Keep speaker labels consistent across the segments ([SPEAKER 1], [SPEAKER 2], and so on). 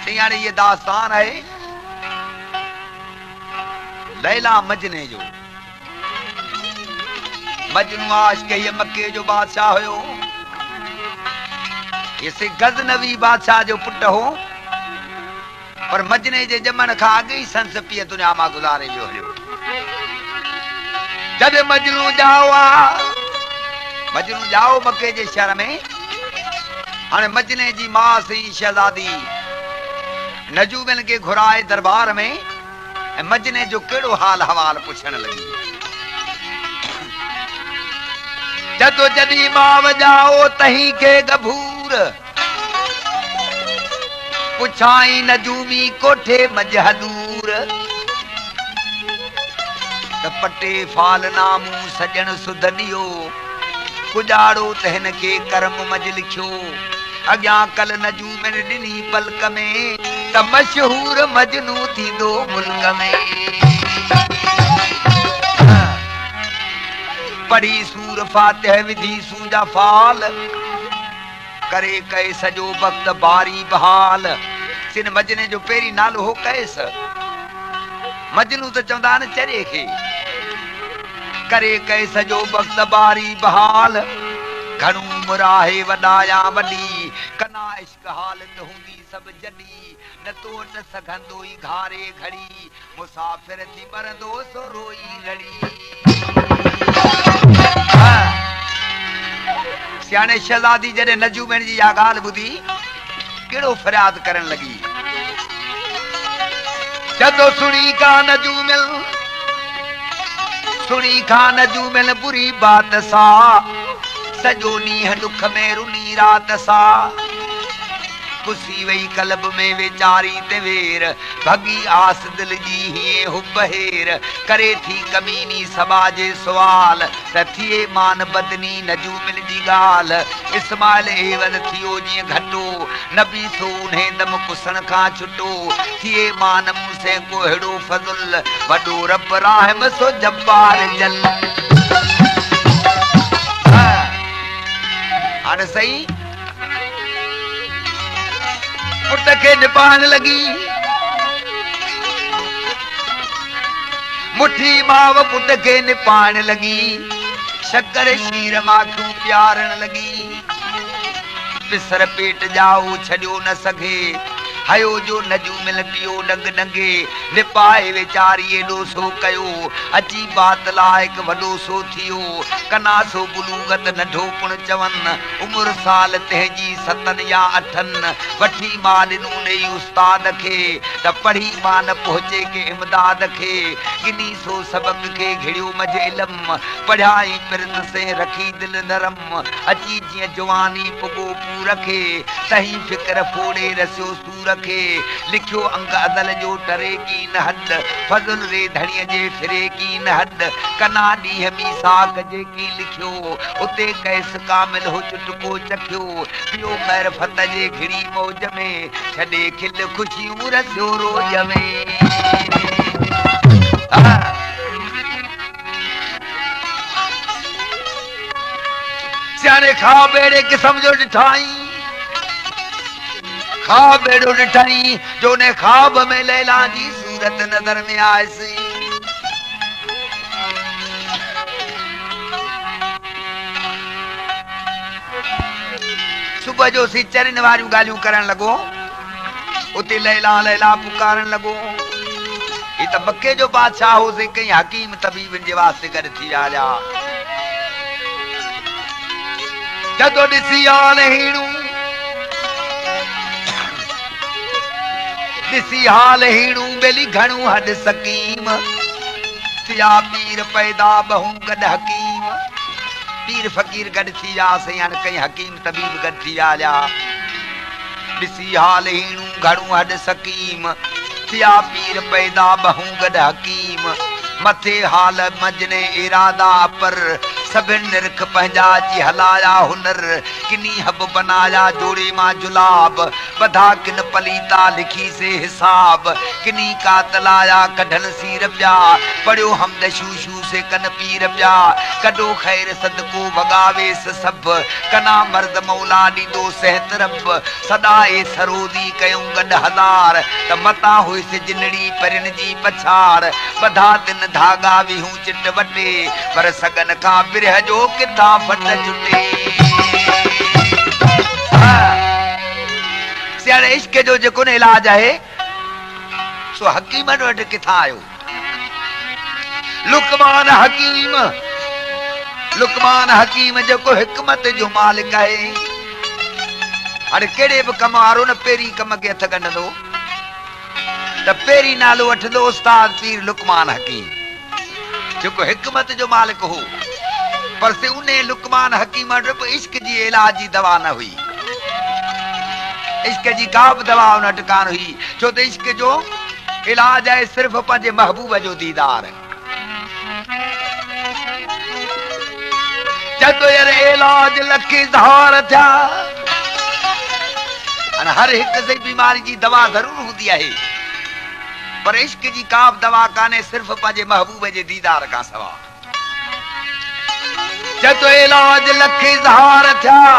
[SPEAKER 1] सियाने ये दास्तान है लैला मजने जो। मजनू आश के ये मक्के जो बादशाह हो, इसे गजनवी बादशाह जो पुट हो, पर मजने जे जमन खा गई संस पिए दुनिया मां गुजारे जो हो। जब मजनू जाओ मक्के जे शहर में, हाने मजने जी मां सी शहजादी नजूमन के घुराए दरबार में, मजने जो केड़ो हाल हवाल पुछण लगी। जदो जदी मां वजाओ तही के गभूर, पुछाई नजूमी कोठे मजहदूर। पटे फाल नामू सजन सुधनियो, कुजाड़ो तहन के कर्म मज लिखियो। अग्या कल नजूमन डिनी पलक में, त मशहूर मजनू थी दो मुल्क में। पढ़ी सूर फातिह विधि सूजा फाल, करे कई सजो वक्त बारी बहाल। सिन मजने जो पेरी नालो हो कैस, मजनू तो चवंदा न चरे खे। करे कई सजो वक्त बारी बहाल, घणू मुराहे वडाया वडी। कना इश्क हालत हूंदी सब जडी, न तो न सघंदो ई घारे घड़ी। मुसाफिर थी मरंदो सो रोई घड़ी। सियाने शहजादी जॾहिं नजूमन जी इहा ॻाल्हि ॿुधी, केड़ो फरियाद करण लगी। जदो सुणी का नजूमन बुरी बात सा, सजो नींह दुख में रुनी रात सा। पुसी वई कलब में वेचारी ते वेर, भगी आस दिल जी हिए हुब हेर। करे थी कमीनी समाजे सवाल, त थिए मान बदनी नजूमन जी गाल। इस्माइल एवद थियो जीअं घटो, नबी सो उन्हें दम कुसण खां छुटो। थिए मान मूसे को हेड़ो फज़ुल, वडो रब राहिम सो जब्बार जल। हाणे सही पुट के निपाण लगी। मुठी माव पुट के निपाण लगी, शक्कर शीर माखू प्यारण लगी। पिसर पेट जाओ छड़ियो न सघे, हयो जो नजूमन पियो डंग डंगे। निपाए वेचारी एडो सो कयो, अची बात लायक वडो सो थियो। कना सो बुलूगत नढो पुण चवन, उम्र साल तहजी 7 या 8। वठी मां ॾिनू नई उस्ताद खे, त पढ़ी मां न पहुचे के इमदाद खे। गिनी सो सबक के घिड़ियो मजे इल्म, पढ़ाई पिरत से रखी दिल नरम। अची जीअं जवानी पुगो पूर खे, तही फिक्र फोड़े रसियो सूर खे। लिखियो अंग अदल जो टरे की न हद, फज़ल रे धणीअ जे फिरे की न हद। कना ॾींहं मीसाक जे की लिखियो, उते कैस कामिल हो चुटको चखियो। पियो मैरफत जे घिड़ी मौज में, छॾे खिल ख़ुशियूं रसियो रोज में। सियाने ख़्वाब अहिड़े क़िस्म जो ॾिठाई, ख़्वाब अहिड़ो ॾिठाई जो ने ख़्वाब में लैला जी सूरत नज़र में आयसी। सुबह जो सी चरन वारियूं ॻाल्हियूं करण लॻो, उते लैला लैला पुकारण लॻो। ही त मक्के जो बादशाह होसीं, कई हकीम तबीबनि जे वास्ते गॾु थी आया। जदो ॾिसी आल हीणू, ॾिसी हाल हीणू बेली घणू हद सकीम। थिया पीर पैदा बहु गॾ हकीम। पीर फ़कीर गॾु थी वियासीं, हाणे कई हकीम तबीब गॾु थी आया। ॾिसी हाल हीणू घणू हद सकीम। थिया पीर पैदा बहु गॾ हकीम। मथे हाल मजने इरादा पर, सभिन निरख पंहिंजा जी हलाया हुनर किनी हब बनाया जोड़े मां जुलाब बधा किन पलीता लिखी से हिसाब किनी कातलाया कढन सीर प्या पढ़ियो हमद शू से कन पीर प्या कॾो खैर सदको भगावेस सब कना मर्द मौला ॾींदो सहत रब सदाए सरोदी कयूं गॾ हज़ार त मता हुइस जिनड़ी परिन जी पछाड़ बधा तिन धागा विहूं चिट वटे पर सगन खां बिरह जो किथां फट जुटे सियाणे इश्क जो जेको न इलाज आहे सो हकीम वटि किथां आयो लुकमान हकीम जेको हिकमत जो मालिक आहे हाणे कहिड़े बि कम वारो न पहिरीं कम खे हथ ॻंढंदो त पहिरीं नालो वठंदो उस्ताद पीर लुकमान हकीम जेको हिकमत जो मालिक हो पर से उन लुकमान हकीम वटि बि इश्क जी इलाज जी दवा न हुई इश्क जी का बि दवा उन वटि कान हुई छो त इश्क जो इलाज आहे सिर्फ़ पंहिंजे महबूब जो दीदार जदो यार इलाज लखी धार थिया हर एक से बीमारी जी दवा जरूर होंदी है पर इश्क जी का दवा काने सिर्फ पाजे महबूब जे दीदार का सवा जदो इलाज लखी धार थिया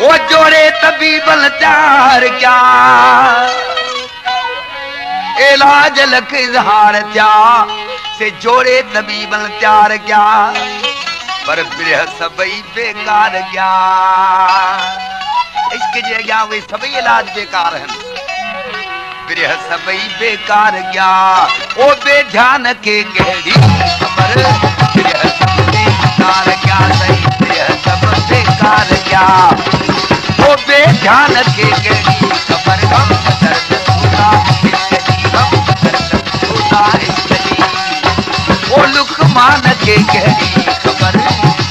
[SPEAKER 1] वो जोड़े तबीबल चार क्या इलाज लखी धार थिया से जोड़े तबीबल चार क्या पर बिरह सबई बेकार गया इश्क जे अॻियां उहे सभई इलाज बेकार हैं बिरह सबई बेकार गया ओ बेध्यान के गहरी खबर बिरह सब बेकार गया सही बिरह सब बेकार गया ओ बेध्यान के गहरी खबर गम दर्द होता इश्क जी गम दर्द होता इश्क जी ओ लुकमान के गहरी खबर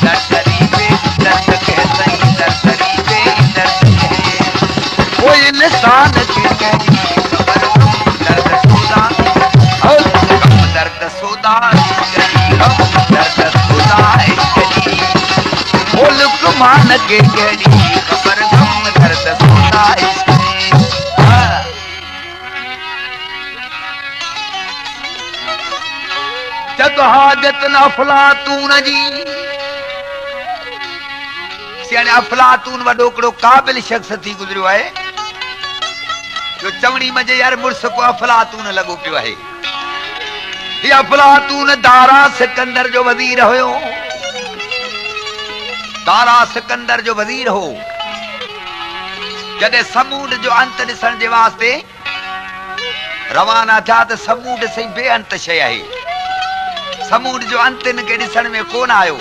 [SPEAKER 1] दर्दरी पे दर्द के सही दर्दरी पे दर्द के ओ इंसान के गहरी खबर दर्द सोदा और गम दर्द सोदा गम दर्द सोदा गली ओ लुकमान के गहरी खबर गम दर्द सोदा जब हाजत न अफलातून जी सियाने अफलातून वडो कड़ो काबिल शख्स थी गुजरियो है जो चवणी मजे यार मुर्स को अफलातून लगो पियो है ये अफलातून दारा सिकंदर जो वजीर होयो दारा सिकंदर जो वजीर हो जदे समूड जो अंत दिसण जे वास्ते रवाना था त समूड से बेअंत शय है समूड जो अंत इनके ॾिसण में कोन आयो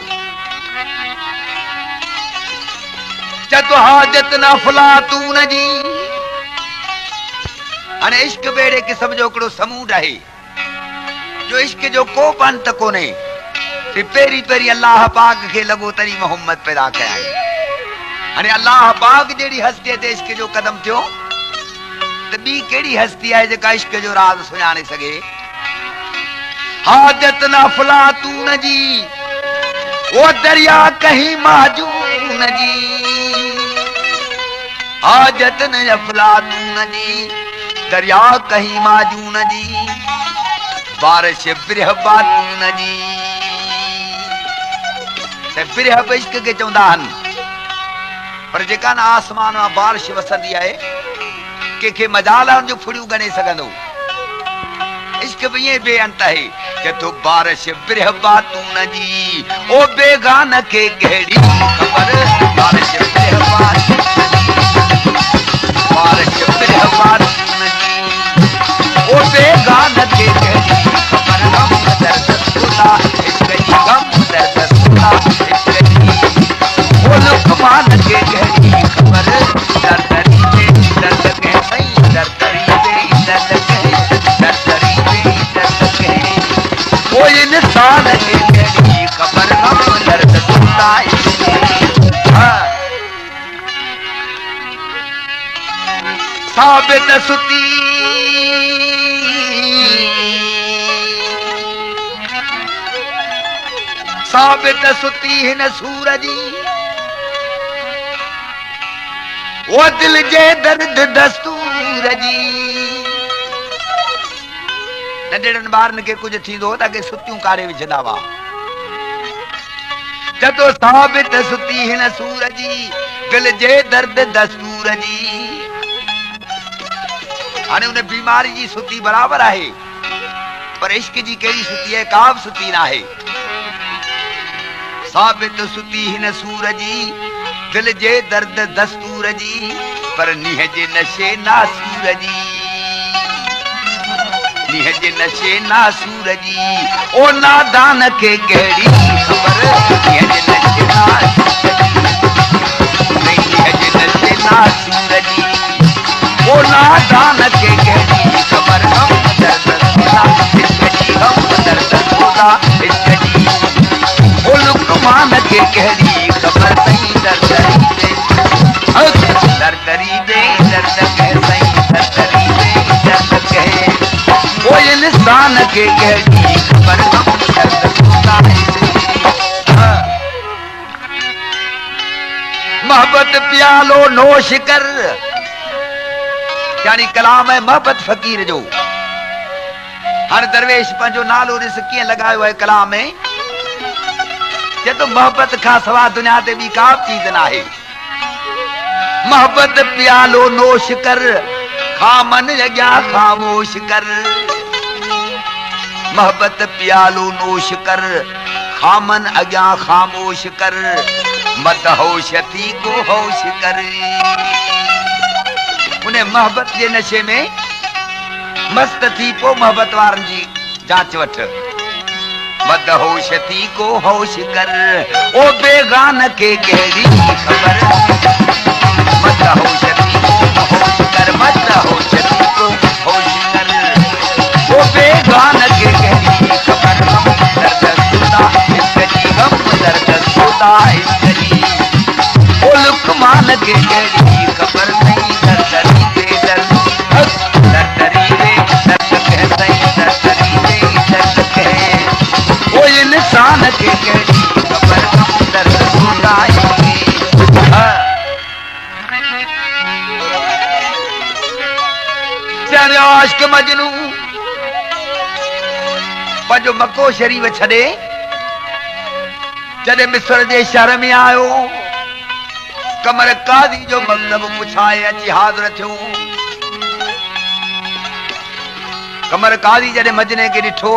[SPEAKER 1] जदो हाजत न अफलातून जी हाणे इश्क बेड़े क़िस्म जो हिकिड़ो समूड आहे जो इश्क जो को बि अंत कोन्हे पहिरीं पहिरीं अल्लाह पाक खे लॻो तरी मोहम्मद पैदा कया हाणे अल्लाह पाक जहिड़ी हस्तीअ ते इश्क जो कदम थियो त ॿी कहिड़ी हस्ती आहे जेका इश्क जो राज़ सुञाणे सघे हाजत न अफलातून जी वो दरिया कहीं माजून जी हाजत न अफलातून जी दरिया कहीं माजून जी बारिश बिरह बातून जी बिरह इश्क के चवंदा आहिनि पर जेका न आसमान मां बारिश वसंदी आहे कंहिंखे मजाल जो फुड़ियूं गणे सघंदो इश्क भी ये बेअंत है कि तो बारिश बिरह बातून जी ओ बेगान के गहरी खबर बारिश बिरह बातून जी बारिश बिरह बातून जी ओ बेगान के गहरी खबर गम दर्द सुना इश्क जी गम दर्द सुना इश्क जी ओ लुकमान के गहरी खबर दर्दरी पे दर्द के सही दर्दरी पे दर्द के दर्दरी वो इंसान की गहरी खबर गम दर्द सुनता साबित सुती साबित सुती हिन सूर जी वो दिल जे दर्द दस्तूर जी नंढड़नि ॿारनि खे कुझु थींदो त के सुतियूं काढ़े विझंदा हुआ जदो साबित सुती हिन सूर जी दिल जे दर्द दस्तूर जी हाणे उन बीमारी जी सुती बराबर आहे पर इश्क जी कहिड़ी सुती आहे का बि सुती न आहे साबित सुती हिन सूर जी दिल जे दर्द दस्तूर जी पर नीह जे नशे नासूर जी नीह जे नशे नासूर जी ओ नादान खे कहिड़ी ख़बर नीह जे नशे नासूर जी ओ नादान खे कहिड़ी ख़बर गम दर्द सोदा इश्क जी गम दर्द सोदा इश्क जी ओ लुकमान खे कहिड़ी ख़बर तई दर्दरी दे दर्द कह सही दर्दरी दे दर्द कह ओ इंसान के कहिड़ी ख़बर गम दर्द सोदा मोहब्बत प्यालो नोश कर यानी कलाम है मोहब्बत फकीर जो हर दरवेश पंहिंजो नालो ॾिस कीअं लॻायो आहे कलाम में जे तो मोहब्बत खां सवा दुनिया ते ॿी का बि चीज़ न आहे मोहब्बत प्यालो नोश कर खामन अॻियां ख़ामोश कर मोहब्बत प्यालो नोश कर खामन अॻियां ख़ामोश कर मत होश थी को होश कर उन मोहब्बत जे नशे में मस्त थी पो मोहब्बत वारनि जी जांच वठ मत होश थी को होश कर ओ बेगान के कहिड़ी ख़बर मत होश थी को होश कर मत होश थी को होश कर ओ बेगान के कहिड़ी ख़बर गम दर्द सोदा इश्क जी गम दर्द सोदा इश्क जी ओ लुकमान के कहिड़ी ख़बर नहीं दर्दरी दे दर्द दर्दरी दे दर्द कह सही दर्दरी दे दर्द कह ओ इंसान के कहिड़ी ख़बर गम दर्द सोदा आशिक़ मजनू पंहिंजो मको शरीफ छॾे जॾहिं मिस्र जे शहर में आयो कमर काज़ी जो मकतब पुछाए अची हाज़िर थियो कमर काज़ी जॾहिं मजने खे ॾिठो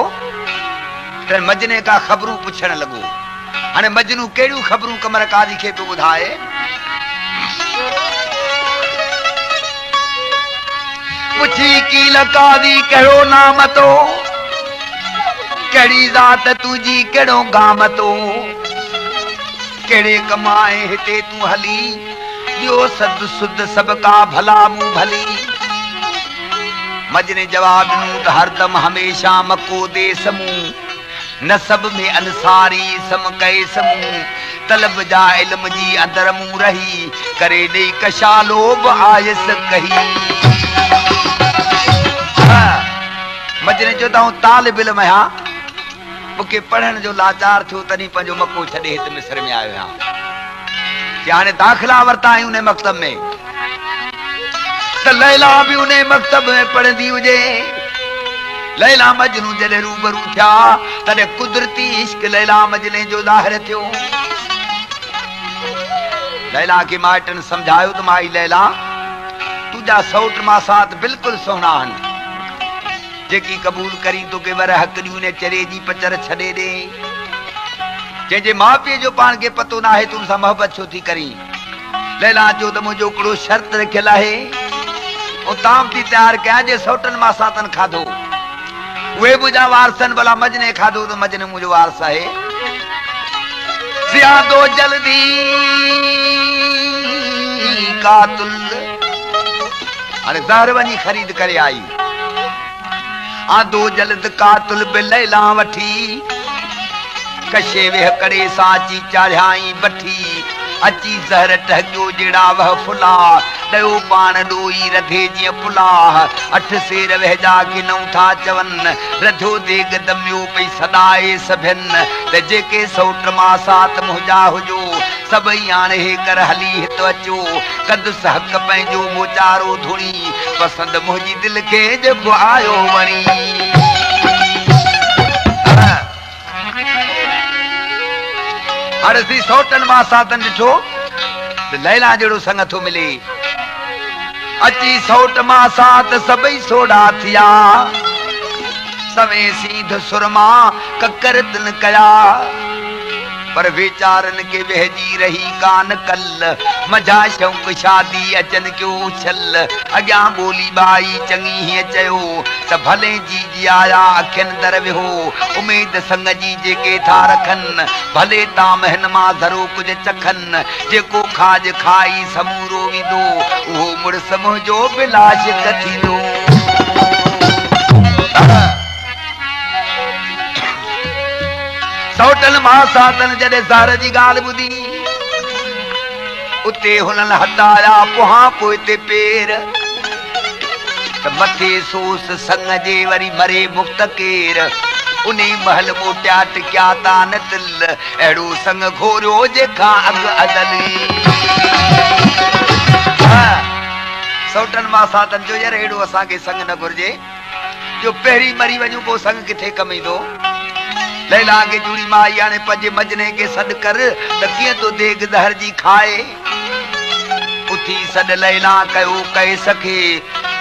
[SPEAKER 1] त मजने खां ख़बरूं पुछण लॻो हाणे मजनू कहिड़ियूं ख़बरूं कमर काज़ी खे पियो ॿुधाए पुछी कील काज़ी कहिड़ो नाम तो कहिड़ी ज़ात तुंहिंजी कहिड़ो गाम तो कहिड़े कमाए हिते तूं हली ॿियो सद सुद सभ का भला मूं भली मजने जवाब ॾिनो त हरदम हमेशा मको दे समूं नसब में अंसारी सम कए समूं तलब जा इल्म जी अंदर मूं रही करे ॾेई कशालो बि आयस कही मजने जो त तालिब इल्म आहियां मूंखे पढ़ण जो लाचार थियो तॾहिं पंहिंजो मको छॾे हिते मिस्र में आयो आहियां कि हाणे दाख़िला वरिता आहियूं उन मकतब में त लैला बि उन मकतब में पढ़ंदी हुजे लैला मजनू जॾहिं रूबरू थिया तॾहिं कुदरती इश्क लैला मजने जो ज़ाहिर थियो लैला खे माइटनि सम्झायो त माई लैला तुंहिंजा सौट मासात बिल्कुलु सुहिणा आहिनि जेकी कबूल करी तोखे वर हक़ ॾियूं ने चरे जी पचर छॾे ॾे जंहिंजे माउ पीउ जो पाण खे पतो न आहे तूं सां मोहबत छो थी करी लैला चयो त मुंहिंजो हिकिड़ो शर्त रखियल आहे ऐं ताम थी तयारु कयां जे सौटनि मासातनि खाधो उहे मुंहिंजा वारसनि भला मजने खाधो त मजने मुंहिंजो वारस आहे सियादो जल्दी कातुल हाणे ज़हर वञी ख़रीद करे आई आदो जल्द कातुल बि लैला वठी कशे वेह करे साची चाढ़ियाई बठी अची ज़हर टहकियो जड़ा वह फुला दयो पान डोई रधे जी पुला 8 सेर वहजा के नौ था चवन रधो देग दमियो पई सदाए सभन ते जेके सौट मा सात मुजा हुजो सभई आणे कर हली हित अचो कद हक पंहिंजो मोचारो धुणी पसंद मुंहिंजी दिल खे जेको आयो वणी हाणे सौटन मां सातन ॾिठो लैला जहिड़ो संग थो मिले अची सौट मां सात सभई सोड़ा थिया सवे सीध सुरमा ककर तिन कया पर वीचारन के वहजी रही कान कल मजा शौक शादी अचन क्यों उछल अग्या बोली बाई चंगी ही चयो त भले जी जी आया अखिन दर विहो उम्मीद संग जी जेके था रखन भले ता महन मा धरो कुछ चखन जेको खाज खाई समूरो विदो वो मुड़स मुंहिंजो बिलाश कथींदो सौटन मां सातन जॾहिं ज़हर जी ॻाल्हि ॿुधी उते हुननि हटाया पोहा पोइ ते पेर त मथे सोस संग जे वरी मरे मुक्त केर उन महल मोटिया टिकिया तान तिल अहिड़ो संग घोरियो जेका अॻ अदली सौटन मां सातन जो यार अहिड़ो असांखे संग न घुरिजे जो पहिरीं मरी वञूं पोइ संग किथे कम ईंदो लैला के जुड़ी माई आने पंजे मजने के सद कर तकिए तो देग ज़हर जी खाए उठी सद लैला कयो कहे सके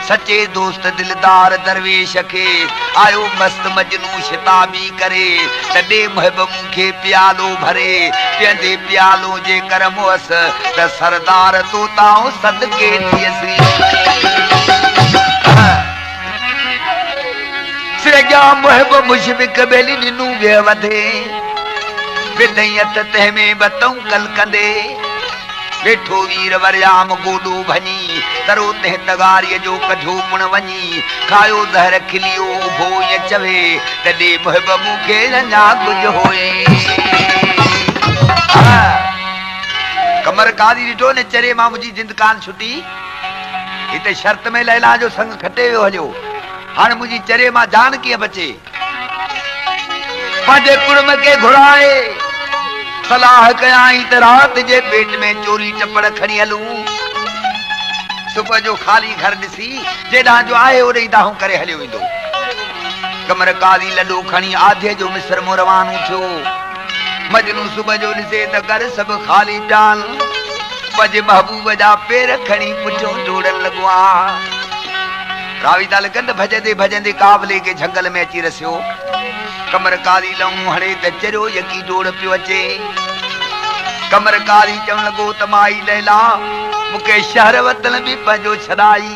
[SPEAKER 1] सच्चे दोस्त दिलदार दरवेश के आयो मस्त मजनू शिताबी करे तडे महबूब के प्यालो भरे पियंदे प्यालो जे करम वस त सरदार तोताओ सदके थियसी सिरजा महबूब मुशफिक बेली दिनू वे वधे विदयत तह में बतऊ कल कंदे वेठो वीर वरयाम गोडो भनी तरो तह तगारी जो कढो मुण वनी खायो ज़हर खिलियो भोय चवे तडे महबूब के ना कुछ होए कमर कादी ॾिठो ने चरे मां मुंहिंजी जिंदकान छुटी हिते शर्त में लैला जो संग खटे वियो हलियो हाणे मुंहिंजी चरे मां जान कीअं बचे पंहिंजे कुड़म के घुराए सलाह कयाई त रात जे पेट में चोरी टपड़ खणी हलूं सुबह जो खाली घर ॾिसी जेॾां जो आहे ओॾे दाहूं करे हलियो वेंदो कमर कादी लॾो खणी आधे जो मिस्र मो रवानो थियो मजनू सुबह जो ॾिसे त घर सभु खाली डाल पंहिंजे महबूब जा पेर खणी पुठियों डोड़न लॻो आहे रावी ताल गंद भजंदे भजंदे काबले के जंगल में अची रसियो कमर काली लऊं हणे त चरियो यकी डोड़ पियो अचे कमर काली चवण लॻो त माई लैला मूंखे शहर वतन बि पंहिंजो छॾाई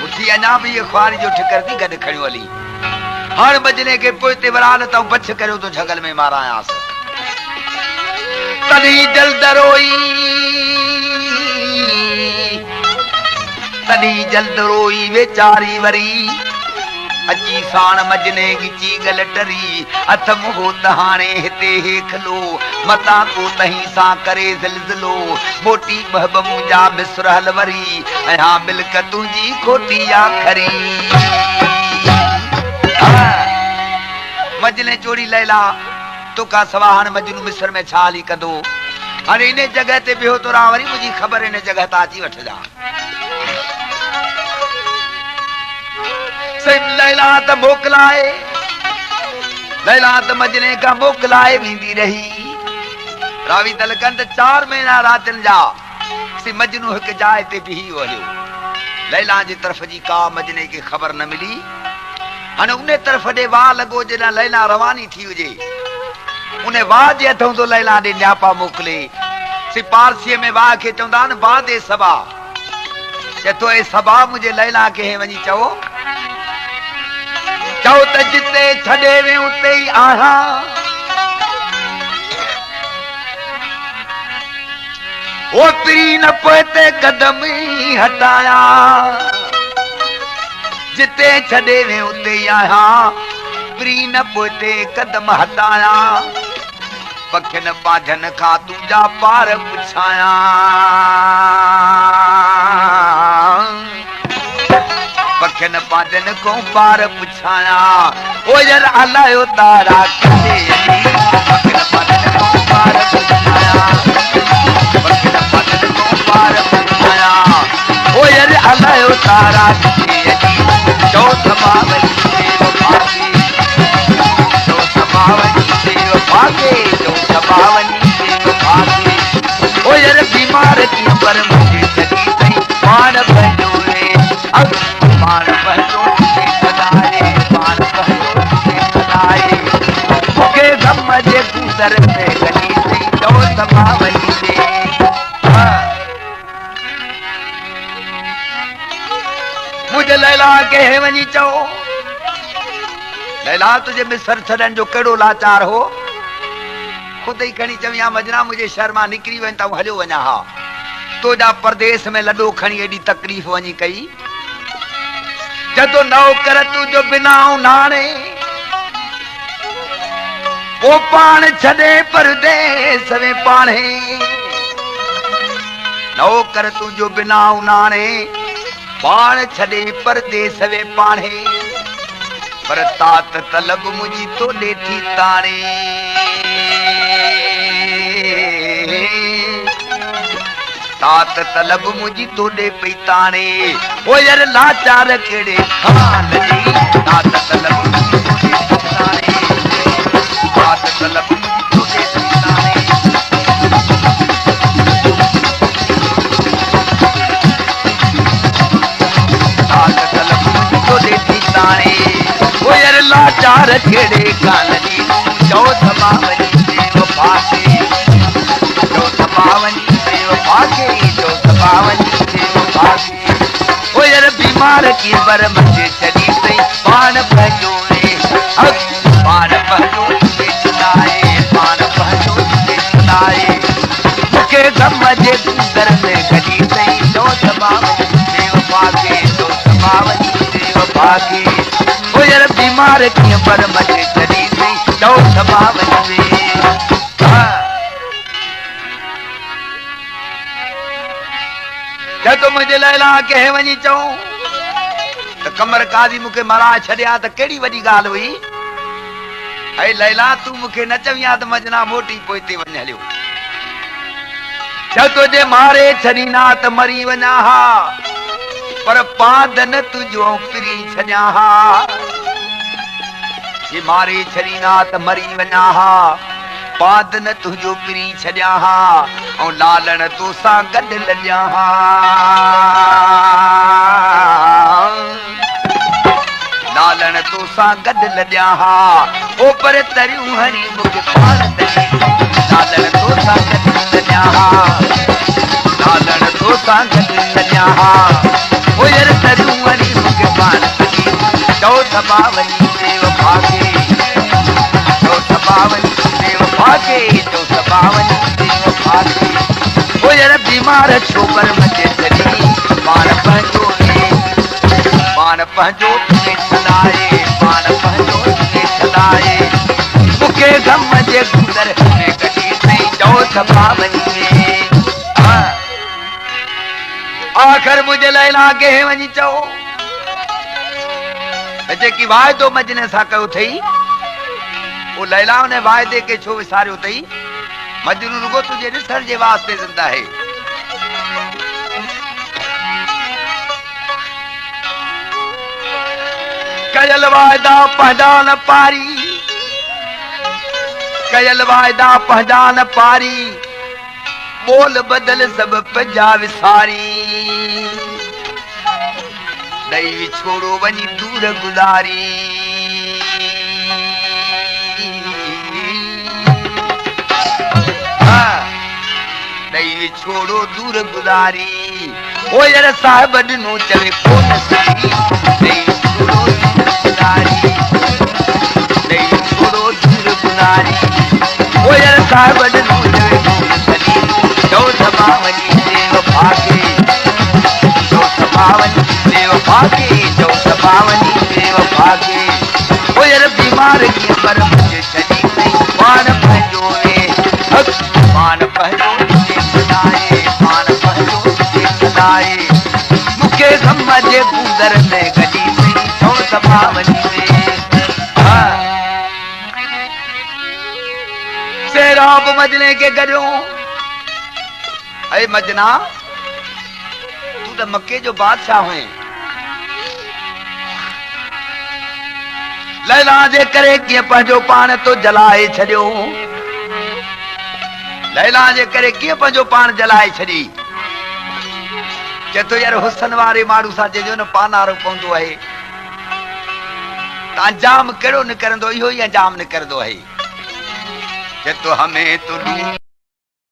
[SPEAKER 1] उथी अञा बि इहे ख्वारी जो ठिकर थी गॾु खणियो हली हाणे बजने के पोइ ते वरान त बच करियो तो जंगल में मारायास तॾहिं जल्द रोई तॾहिं जल्द रोई वेचारी वरी अची साण मजने गिची गल टरी हथ मुहो त हाणे हिते हेखलो मता को तहीं सां करे ज़िलज़िलो मोटी महबूब जा मिस्र हल वरी ऐं मिल्क तुंहिंजी खोटी आखरी मजने चोरी लैला तोखा सवा हाणे मजनू मिस्र में छा हली कंदो हाणे इन जगह ते बिहो तो रहा वरी मुंहिंजी ख़बर इन जगह तां अची वठजा लैला त मोकलाए लैला त मजने का मोकलाए वेंदी रही रावी तलकंद 4 महीना रातन जा सी मजनू एक जाए ते भी वलियो लैला जी तरफ जी का मजने की खबर न मिली हाणे उन तरफ दे वाह लगो जेना लैला रवानी थी हुजे उन वाह जे हथों तो लैला दे न्यापा मोकले सी पारसी में वाह के चवंदा न बादे सबा के तो ए सबा मुझे लैला के वनी चओ चओ त जिते छड़े वे उते ही आहा ओ परी न पोते कदम हटाया जिते छड़े वे उते ही आहा परी न पोते कदम हटाया पखिन पाझन खा तुझा पार पुछाया पखिन पाझन को पार पुछाया ओ यार अलायो तारा किथे पखिन पाझन को पार पुछाया पखिन पाझन को पार पुछाया ओ यार अलायो तारा किथे चौथ बावली देव भागे चौथ बावली देव भागे चौथ बावली देव भागे ओ यार बीमार की पर मुझे चली गई मान भजो रे अब मान भजो से सदाए मान भजो से सदाए मुके गम जे गुजर में गली से चौथ बावली दे मुझे लैला के वनी चो लैला तुझे मिसर छड़न जो केड़ो लाचार हो खुद ही खणी चविया मजना मुझे शर्मा निकरी वन ता हलियो वना हा तोजा परदेश में लडो खणी एडी तकलीफ वनी कई जदो नौकर तू जो बिना नाणे वो पान छदे परदेश में पाणे नौकर तू जो बिना नाणे पान छदे परदेश वे पाणे पर तात तलब मुझी तो लेठी ताणे तात तलब मुझी तो ले पई ताणे ओ यार लाचार केड़े खान जी तात तलब मुझी तो ले ताणे तात तलब मुझी तो ले ताणे लाचार केड़े कालनी चौथ बावनी देव भागे चौथ बावनी देव भागे चौथ बावनी देव भागे ओ यार बीमार की बर मुझे चली गई पान भजो रे अब पान भजो से सुनाए पान भजो से सुनाए मुके गम जे गुजर में गली गई चौथ बावनी देव भागे चौथ बावनी देव भागे ओ यार बीमार की पर मजे चली गई चौथ बावनी जब मुझे लैला के वनी चो तो कमर काजी मुके मरा छड़िया तो केड़ी वडी गाल हुई ऐ लैला तू मुके न चविया तो मजना मोटी पोइते वन हलियो जब तुझे मारे छरीना तो मरी वना हा पर पादन तुझो फिरी छन्या हा ये मारे छरीनाथ मरी वना हा पादन तुझो फिरी छन्या हा और लालण तो सा गड लजा हा लालण तो सा गड लजा हा ओ पर तरियो हरी मुख पान तरी लालण तो सा गड लजा हा लालण तो सा गड लजा हा ओ यार तरियो हरी मुख पान तरी चौथ बावनी देव भागे चौथ बावनी देव भागे चौथ बावनी देव भागे ओ यार बीमार छोकर मचे चली पान पहजो के छलाए पान पहजो के छलाए मुके गम जे गुजर में गली से चौथ बावनी में आखिर मुझे लैला के वनी चो जेकी वायदो मजने सा कयो थई वो लैला ने वायदे के छो विसारियो थई मजनू रुगो तुझे ॾिसण जे वास्ते जिंदा है कयल वायदा पहचान पारी कयल वायदा पहचान पारी बोल बदल सब पंजा विसारी दई छोड़ो वनी दूर गुजारी दई छोड़ो दूर गुजारी ओ यार साहब नो चले कोन सही दई छोड़ो दूर गुजारी दई छोड़ो दूर गुजारी ओ यार साहब नो चले कोन सही चौथ बावनी देव भागे चौथ बावनी देव भागे चौथ बावनी देव भागे ओ यार बीमार की पर मुझे चली गई पान भजो रे समुंदर में गली से छो सभा वनी से सेराब मजने के गजो अरे मजना तू तो मक्के जो बादशाह हुए लैला जे करे कीअं पंहिंजो पाण तो जलाए छॾियो लैला जे करे कीअं पंहिंजो पाण जलाए छॾी चए थो यार हुसन वारे माण्हू सां चइजो न पानारो पवंदो आहे त अंजाम कहिड़ो निकिरंदो इहो ई अंजाम निकिरंदो आहे चए थो हमें तो